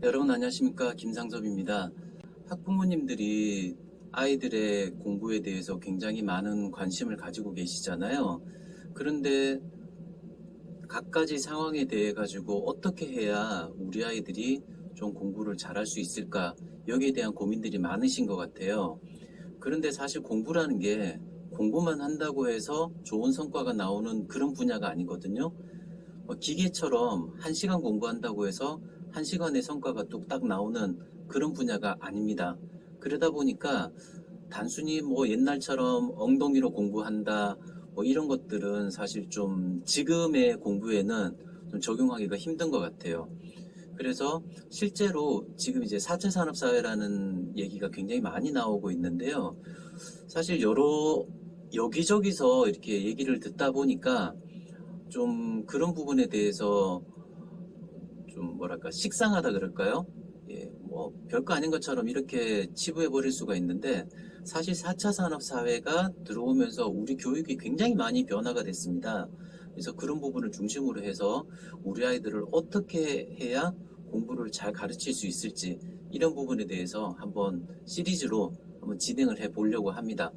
여러분 안녕하십니까, 김상섭입니다. 학부모님들이 아이들의 공부에 대해서 굉장히 많은 관심을 가지고 계시잖아요. 그런데 갖가지 상황에 대해 가지고 어떻게 해야 우리 아이들이 좀 공부를 잘할 수 있을까, 여기에 대한 고민들이 많으신 것 같아요. 그런데 사실 공부라는 게 공부만 한다고 해서 좋은 성과가 나오는 그런 분야가 아니거든요. 기계처럼 1시간 공부한다고 해서 1시간의 성과가 뚝딱 나오는 그런 분야가 아닙니다. 그러다 보니까 단순히 뭐 옛날처럼 엉덩이로 공부한다, 뭐 이런 것들은 사실 좀 지금의 공부에는 좀 적용하기가 힘든 것 같아요. 그래서 실제로 지금 이제 4차 산업사회라는 얘기가 굉장히 많이 나오고 있는데요. 사실 여기저기서 이렇게 얘기를 듣다 보니까 좀 그런 부분에 대해서 좀 뭐랄까 식상하다 그럴까요? 예, 뭐 별거 아닌 것처럼 이렇게 치부해 버릴 수가 있는데, 사실 4차 산업 사회가 들어오면서 우리 교육이 굉장히 많이 변화가 됐습니다. 그래서 그런 부분을 중심으로 해서 우리 아이들을 어떻게 해야 공부를 잘 가르칠 수 있을지, 이런 부분에 대해서 한번 시리즈로 한번 진행을 해 보려고 합니다.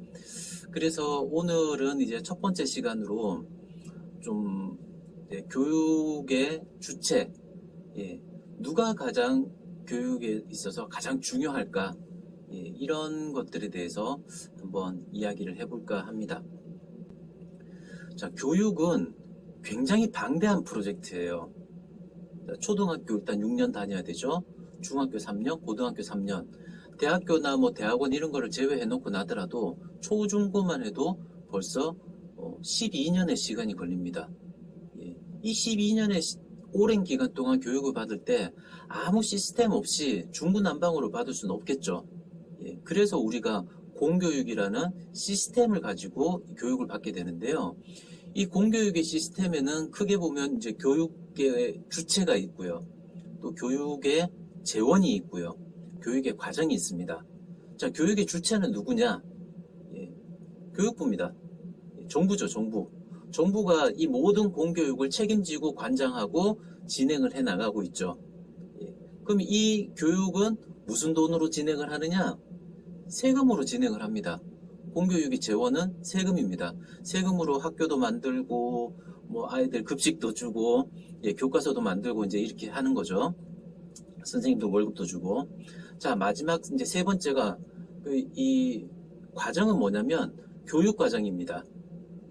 그래서 오늘은 이제 첫 번째 시간으로 좀 교육의 주체, 예, 누가 가장 교육에 있어서 가장 중요할까, 예, 이런 것들에 대해서 한번 이야기를 해볼까 합니다. 자, 교육은 굉장히 방대한 프로젝트예요. 초등학교 일단 6년 다녀야 되죠. 중학교 3년, 고등학교 3년, 대학교나 뭐 대학원 이런 거를 제외해 놓고 나더라도 초중고만 해도 벌써 12년의 시간이 걸립니다. 예, 이 12년의 오랜 기간 동안 교육을 받을 때 아무 시스템 없이 중구난방으로 받을 수는 없겠죠. 예, 그래서 우리가 공교육이라는 시스템을 가지고 교육을 받게 되는데요. 이 공교육의 시스템에는 크게 보면 이제 교육의 주체가 있고요. 또 교육의 재원이 있고요. 교육의 과정이 있습니다. 자, 교육의 주체는 누구냐? 예, 교육부입니다. 정부죠, 정부. 정부가 이 모든 공교육을 책임지고 관장하고 진행을 해 나가고 있죠. 예. 그럼 이 교육은 무슨 돈으로 진행을 하느냐? 세금으로 진행을 합니다. 공교육의 재원은 세금입니다. 세금으로 학교도 만들고, 뭐 아이들 급식도 주고, 예, 교과서도 만들고 이제 이렇게 하는 거죠. 선생님도 월급도 주고. 자, 마지막 이제 세 번째가 이 과정은 뭐냐면 교육 과정입니다.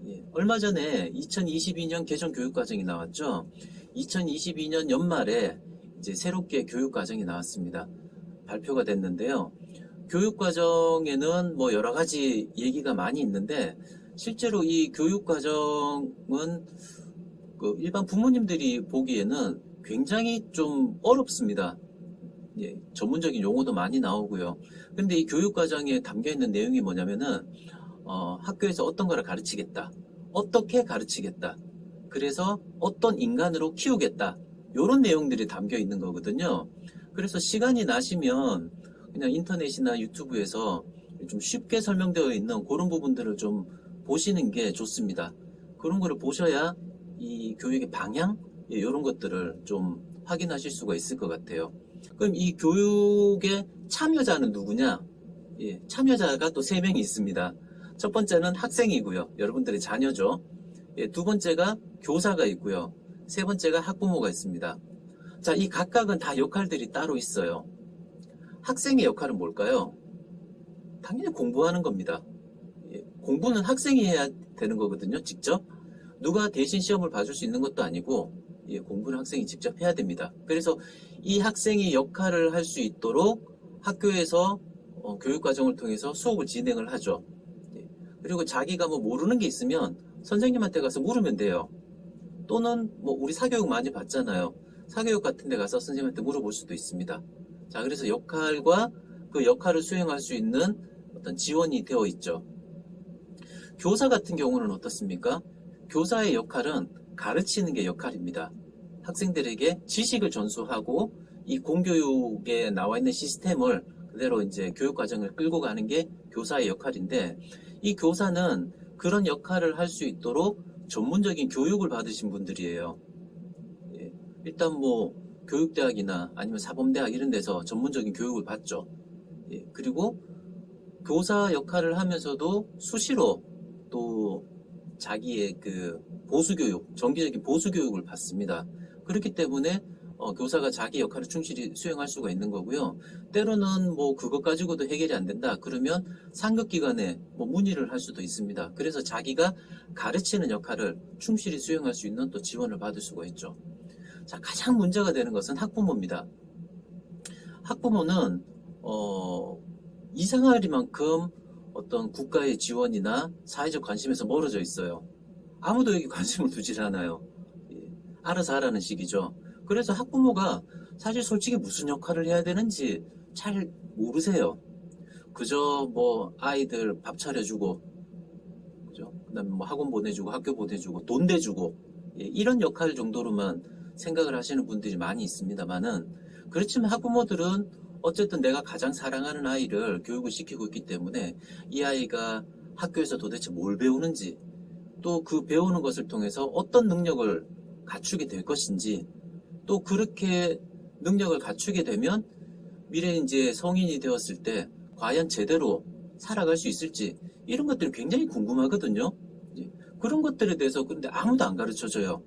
예, 얼마 전에 2022년 개정 교육과정이 나왔죠. 2022년 연말에 이제 새롭게 교육과정이 나왔습니다. 발표가 됐는데요. 교육과정에는 뭐 여러 가지 얘기가 많이 있는데, 실제로 이 교육과정은 그 일반 부모님들이 보기에는 굉장히 좀 어렵습니다. 예, 전문적인 용어도 많이 나오고요. 근데 이 교육과정에 담겨 있는 내용이 뭐냐면은 학교에서 어떤 거를 가르치겠다, 어떻게 가르치겠다, 그래서 어떤 인간으로 키우겠다, 이런 내용들이 담겨 있는 거거든요. 그래서 시간이 나시면 그냥 인터넷이나 유튜브에서 좀 쉽게 설명되어 있는 그런 부분들을 좀 보시는 게 좋습니다. 그런 거를 보셔야 이 교육의 방향, 이런 것들을 좀 확인하실 수가 있을 것 같아요. 그럼 이 교육의 참여자는 누구냐? 예, 참여자가 또 3명이 있습니다. 첫 번째는 학생이고요. 여러분들의 자녀죠. 예, 두 번째가 교사가 있고요. 세 번째가 학부모가 있습니다. 자, 이 각각은 다 역할들이 따로 있어요. 학생의 역할은 뭘까요? 당연히 공부하는 겁니다. 예, 공부는 학생이 해야 되는 거거든요, 직접. 누가 대신 시험을 봐줄 수 있는 것도 아니고, 예, 공부는 학생이 직접 해야 됩니다. 그래서 이 학생이 역할을 할 수 있도록 학교에서 교육과정을 통해서 수업을 진행을 하죠. 예, 그리고 자기가 뭐 모르는 게 있으면 선생님한테 가서 물으면 돼요. 또는 뭐 우리 사교육 많이 받잖아요. 사교육 같은 데 가서 선생님한테 물어볼 수도 있습니다. 자, 그래서 역할과 그 역할을 수행할 수 있는 어떤 지원이 되어 있죠. 교사 같은 경우는 어떻습니까? 교사의 역할은 가르치는 게 역할입니다. 학생들에게 지식을 전수하고 이 공교육에 나와 있는 시스템을 그대로 이제 교육과정을 끌고 가는 게 교사의 역할인데, 이 교사는 그런 역할을 할 수 있도록 전문적인 교육을 받으신 분들이에요. 예, 일단 뭐 교육대학이나 아니면 사범대학 이런 데서 전문적인 교육을 받죠. 예, 그리고 교사 역할을 하면서도 수시로 또 자기의 그 보수교육, 정기적인 보수교육을 받습니다. 그렇기 때문에 교사가 자기 역할을 충실히 수행할 수가 있는 거고요. 때로는 뭐 그것 가지고도 해결이 안 된다. 그러면 상급기관에 뭐 문의를 할 수도 있습니다. 그래서 자기가 가르치는 역할을 충실히 수행할 수 있는 또 지원을 받을 수가 있죠. 자, 가장 문제가 되는 것은 학부모입니다. 학부모는 이상하리만큼 어떤 국가의 지원이나 사회적 관심에서 멀어져 있어요. 아무도 여기 관심을 두질 않아요. 예, 알아서 하라는 식이죠. 그래서 학부모가 사실 솔직히 무슨 역할을 해야 되는지 잘 모르세요. 그저 뭐 아이들 밥 차려주고, 그죠? 그다음에 뭐 학원 보내주고, 학교 보내주고, 돈 대주고, 예, 이런 역할 정도로만 생각을 하시는 분들이 많이 있습니다만은, 그렇지만 학부모들은 어쨌든 내가 가장 사랑하는 아이를 교육을 시키고 있기 때문에 이 아이가 학교에서 도대체 뭘 배우는지, 또 그 배우는 것을 통해서 어떤 능력을 갖추게 될 것인지, 또 그렇게 능력을 갖추게 되면 미래 이제 성인이 되었을 때 과연 제대로 살아갈 수 있을지, 이런 것들이 굉장히 궁금하거든요. 예, 그런 것들에 대해서 근데 아무도 안 가르쳐 줘요.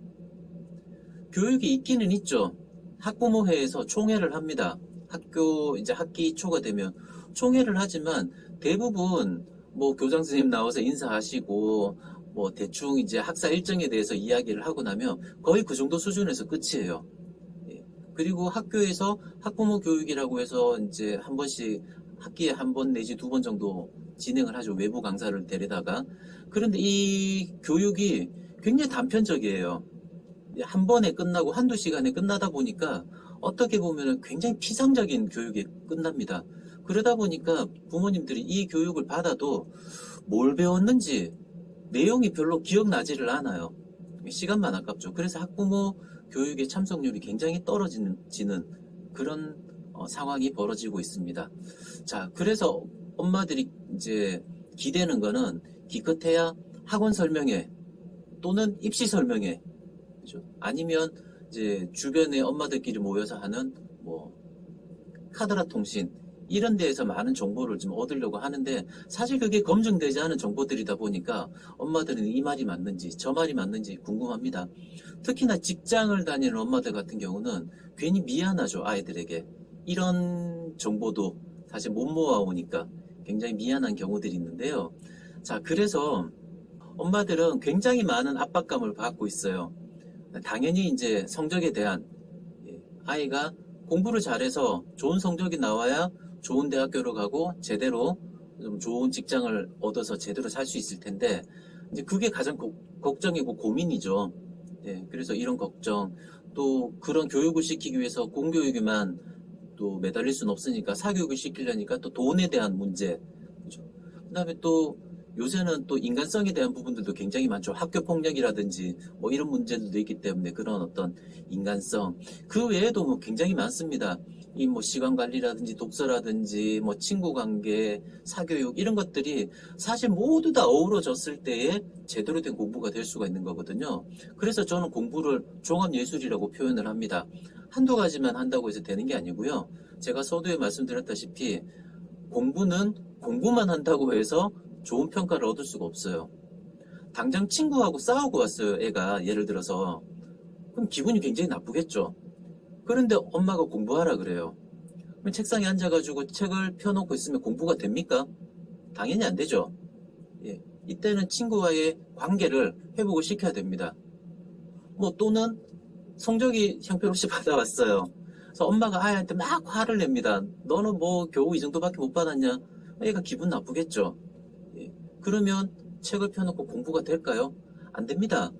교육이 있기는 있죠. 학부모회에서 총회를 합니다. 학교 이제 학기 초가 되면 총회를 하지만 대부분 뭐 교장 선생님 나와서 인사하시고 뭐 대충 이제 학사 일정에 대해서 이야기를 하고 나면 거의 그 정도 수준에서 끝이에요. 예. 그리고 학교에서 학부모 교육이라고 해서 이제 한 번씩 학기에 한 번 내지 두 번 정도 진행을 하죠. 외부 강사를 데려다가. 그런데 이 교육이 굉장히 단편적이에요. 한 번에 끝나고 한두 시간에 끝나다 보니까 어떻게 보면 굉장히 피상적인 교육이 끝납니다. 그러다 보니까 부모님들이 이 교육을 받아도 뭘 배웠는지 내용이 별로 기억나지를 않아요. 시간만 아깝죠. 그래서 학부모 교육의 참석률이 굉장히 떨어지는 그런 상황이 벌어지고 있습니다. 자, 그래서 엄마들이 이제 기대는 거는 기껏해야 학원 설명회 또는 입시 설명회, 그죠? 아니면 이제 주변에 엄마들끼리 모여서 하는 뭐 카더라 통신 이런 데에서 많은 정보를 좀 얻으려고 하는데 사실 그게 검증되지 않은 정보들이다 보니까 엄마들은 이 말이 맞는지 저 말이 맞는지 궁금합니다. 특히나 직장을 다니는 엄마들 같은 경우는 괜히 미안하죠, 아이들에게. 이런 정보도 사실 못 모아오니까 굉장히 미안한 경우들이 있는데요. 자, 그래서 엄마들은 굉장히 많은 압박감을 받고 있어요. 당연히 이제 성적에 대한, 아이가 공부를 잘해서 좋은 성적이 나와야 좋은 대학교로 가고 제대로 좀 좋은 직장을 얻어서 제대로 살 수 있을 텐데 이제 그게 가장 걱정이고 고민이죠. 예, 그래서 이런 걱정, 또 그런 교육을 시키기 위해서 공교육에만 또 매달릴 수는 없으니까 사교육을 시키려니까 또 돈에 대한 문제, 그죠? 그다음에 또 요새는 또 인간성에 대한 부분들도 굉장히 많죠. 학교 폭력이라든지 뭐 이런 문제들도 있기 때문에 그런 어떤 인간성, 그 외에도 뭐 굉장히 많습니다. 이 뭐 시간 관리라든지 독서라든지 뭐 친구 관계, 사교육 이런 것들이 사실 모두 다 어우러졌을 때에 제대로 된 공부가 될 수가 있는 거거든요. 그래서 저는 공부를 종합예술이라고 표현을 합니다. 한두 가지만 한다고 해서 되는 게 아니고요. 제가 서두에 말씀드렸다시피 공부는 공부만 한다고 해서 좋은 평가를 얻을 수가 없어요. 당장 친구하고 싸우고 왔어요, 애가. 예를 들어서. 그럼 기분이 굉장히 나쁘겠죠. 그런데 엄마가 공부하라 그래요. 그럼 책상에 앉아가지고 책을 펴놓고 있으면 공부가 됩니까? 당연히 안 되죠. 예. 이때는 친구와의 관계를 회복을 시켜야 됩니다. 뭐 또는 성적이 형편없이 받아왔어요. 그래서 엄마가 아이한테 막 화를 냅니다. 너는 뭐 겨우 이 정도밖에 못 받았냐? 애가 기분 나쁘겠죠. 예. 그러면 책을 펴놓고 공부가 될까요? 안 됩니다.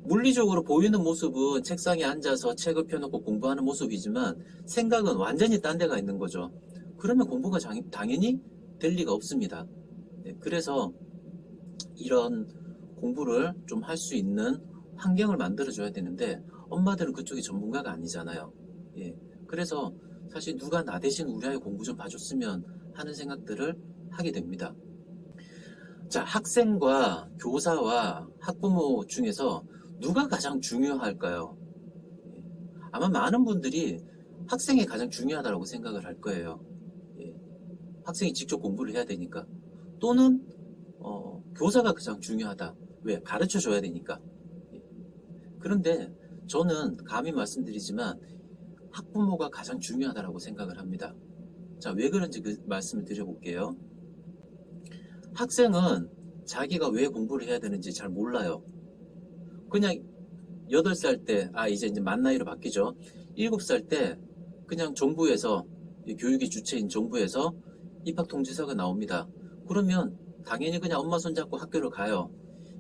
물리적으로 보이는 모습은 책상에 앉아서 책을 펴놓고 공부하는 모습이지만 생각은 완전히 딴 데가 있는 거죠. 그러면 공부가 당연히 될 리가 없습니다. 예. 그래서 이런 공부를 좀 할 수 있는 환경을 만들어줘야 되는데 엄마들은 그쪽이 전문가가 아니잖아요. 예. 그래서 사실 누가 나 대신 우리 아이 공부 좀 봐줬으면 하는 생각들을 하게 됩니다. 자, 학생과 교사와 학부모 중에서 누가 가장 중요할까요? 아마 많은 분들이 학생이 가장 중요하다고 생각을 할 거예요. 예. 학생이 직접 공부를 해야 되니까. 또는 교사가 가장 중요하다. 왜? 가르쳐 줘야 되니까. 예. 그런데 저는 감히 말씀드리지만 학부모가 가장 중요하다고 생각을 합니다. 자, 왜 그런지 그 말씀을 드려볼게요. 학생은 자기가 왜 공부를 해야 되는지 잘 몰라요. 그냥 8살 때, 이제 만 나이로 바뀌죠. 7살 때 그냥 정부에서, 교육의 주체인 정부에서 입학통지서가 나옵니다. 그러면 당연히 그냥 엄마 손잡고 학교를 가요.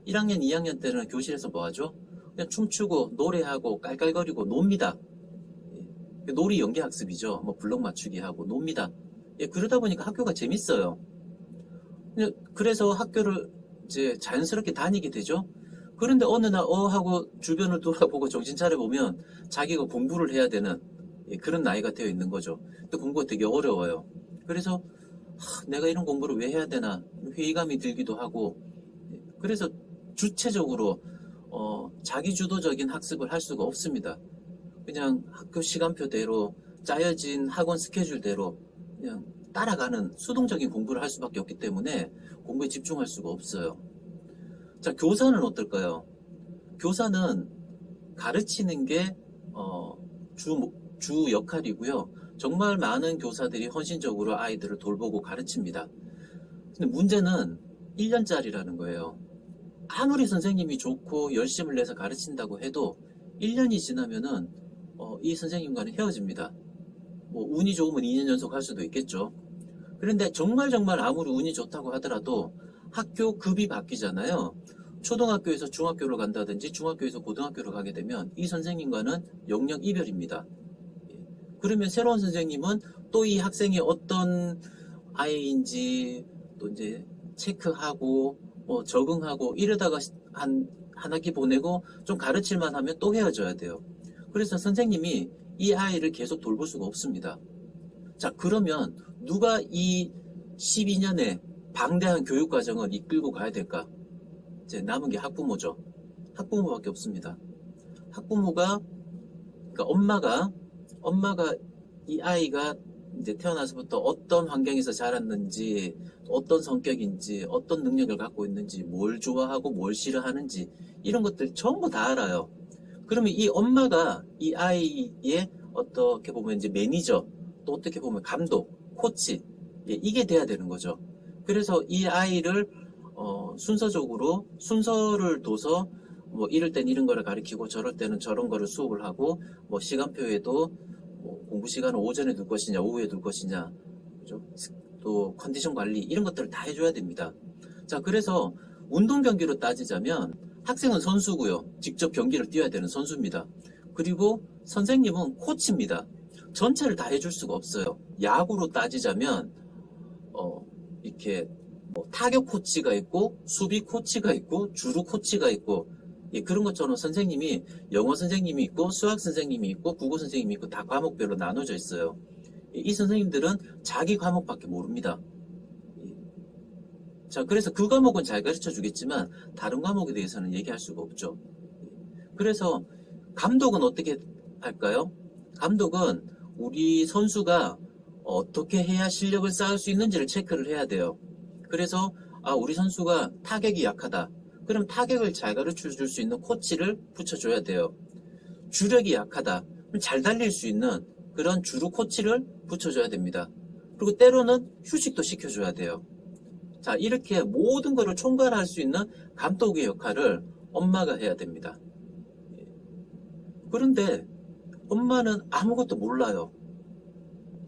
1학년, 2학년 때는 교실에서 뭐 하죠? 그냥 춤추고 노래하고 깔깔거리고 놉니다. 예, 놀이 연계학습이죠. 뭐 블록 맞추기 하고 놉니다. 예, 그러다 보니까 학교가 재밌어요. 그래서 학교를 이제 자연스럽게 다니게 되죠. 그런데 어느 날 하고 주변을 돌아보고 정신 차려보면 자기가 공부를 해야 되는 그런 나이가 되어 있는 거죠. 근데 공부가 되게 어려워요. 그래서 내가 이런 공부를 왜 해야 되나 회의감이 들기도 하고, 그래서 주체적으로 자기 주도적인 학습을 할 수가 없습니다. 그냥 학교 시간표대로 짜여진 학원 스케줄대로 그냥 따라가는 수동적인 공부를 할 수밖에 없기 때문에 공부에 집중할 수가 없어요. 자, 교사는 어떨까요? 교사는 가르치는 게 주 역할이고요. 정말 많은 교사들이 헌신적으로 아이들을 돌보고 가르칩니다. 근데 문제는 1년짜리라는 거예요. 아무리 선생님이 좋고 열심을 내서 가르친다고 해도 1년이 지나면은 이 선생님과는 헤어집니다. 뭐 운이 좋으면 2년 연속 할 수도 있겠죠. 그런데 정말 아무리 운이 좋다고 하더라도 학교 급이 바뀌잖아요. 초등학교에서 중학교로 간다든지 중학교에서 고등학교로 가게 되면 이 선생님과는 영영 이별입니다. 그러면 새로운 선생님은 또 이 학생이 어떤 아이인지 또 이제 체크하고 적응하고 이러다가 한 학기 보내고 좀 가르칠만 하면 또 헤어져야 돼요. 그래서 선생님이 이 아이를 계속 돌볼 수가 없습니다. 자, 그러면 누가 이 12년의 방대한 교육과정을 이끌고 가야 될까? 이제 남은 게 학부모죠. 학부모밖에 없습니다. 학부모가, 그러니까 엄마가 이 아이가 이제 태어나서부터 어떤 환경에서 자랐는지, 어떤 성격인지, 어떤 능력을 갖고 있는지, 뭘 좋아하고 뭘 싫어하는지, 이런 것들 전부 다 알아요. 그러면 이 엄마가 이 아이의 어떻게 보면 이제 매니저, 또 어떻게 보면 감독, 코치, 이게 돼야 되는 거죠. 그래서 이 아이를 순서적으로 순서를 둬서 뭐 이럴 땐 이런 거를 가르치고 저럴 때는 저런 거를 수업을 하고 뭐 시간표에도 뭐 공부 시간을 오전에 둘 것이냐 오후에 둘 것이냐, 그죠? 또 컨디션 관리 이런 것들을 다 해줘야 됩니다. 자, 그래서 운동 경기로 따지자면 학생은 선수고요. 직접 경기를 뛰어야 되는 선수입니다. 그리고 선생님은 코치입니다. 전체를 다 해줄 수가 없어요. 야구로 따지자면 이렇게 뭐 타격 코치가 있고 수비 코치가 있고 주루 코치가 있고, 그런 것처럼 선생님이 영어 선생님이 있고 수학 선생님이 있고 국어 선생님이 있고 다 과목별로 나눠져 있어요. 이 선생님들은 자기 과목밖에 모릅니다. 자, 그래서 그 과목은 잘 가르쳐 주겠지만 다른 과목에 대해서는 얘기할 수가 없죠. 그래서 감독은 어떻게 할까요? 감독은 우리 선수가 어떻게 해야 실력을 쌓을 수 있는지를 체크를 해야 돼요. 그래서 우리 선수가 타격이 약하다. 그럼 타격을 잘 가르쳐 줄 수 있는 코치를 붙여줘야 돼요. 주력이 약하다. 그럼 잘 달릴 수 있는 그런 주루 코치를 붙여줘야 됩니다. 그리고 때로는 휴식도 시켜줘야 돼요. 자, 이렇게 모든 것을 총괄할 수 있는 감독의 역할을 엄마가 해야 됩니다. 그런데 엄마는 아무것도 몰라요.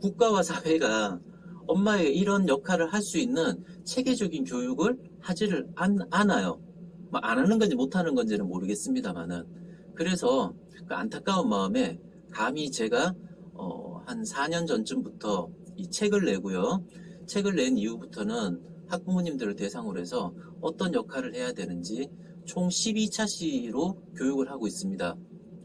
국가와 사회가 엄마의 이런 역할을 할 수 있는 체계적인 교육을 하지를 않아요. 안 하는 건지 못하는 건지는 모르겠습니다만은. 그래서 그 안타까운 마음에 감히 제가 한 4년 전쯤부터 이 책을 내고요. 책을 낸 이후부터는 학부모님들을 대상으로 해서 어떤 역할을 해야 되는지 총 12차 시로 교육을 하고 있습니다.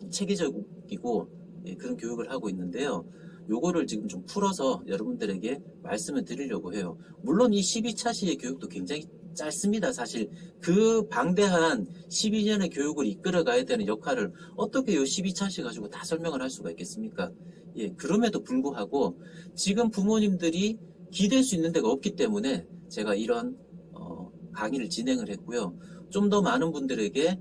체계적이고 그런 교육을 하고 있는데요. 요거를 지금 좀 풀어서 여러분들에게 말씀을 드리려고 해요. 물론 이 12차 시의 교육도 굉장히 짧습니다. 사실 그 방대한 12년의 교육을 이끌어가야 되는 역할을 어떻게 이 12차시 가지고 다 설명을 할 수가 있겠습니까? 예, 그럼에도 불구하고 지금 부모님들이 기댈 수 있는 데가 없기 때문에 제가 이런 강의를 진행을 했고요. 좀 더 많은 분들에게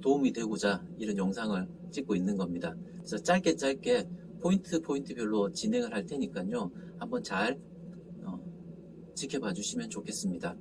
도움이 되고자 이런 영상을 찍고 있는 겁니다. 그래서 짧게 포인트별로 진행을 할 테니까요. 한번 잘 지켜봐 주시면 좋겠습니다.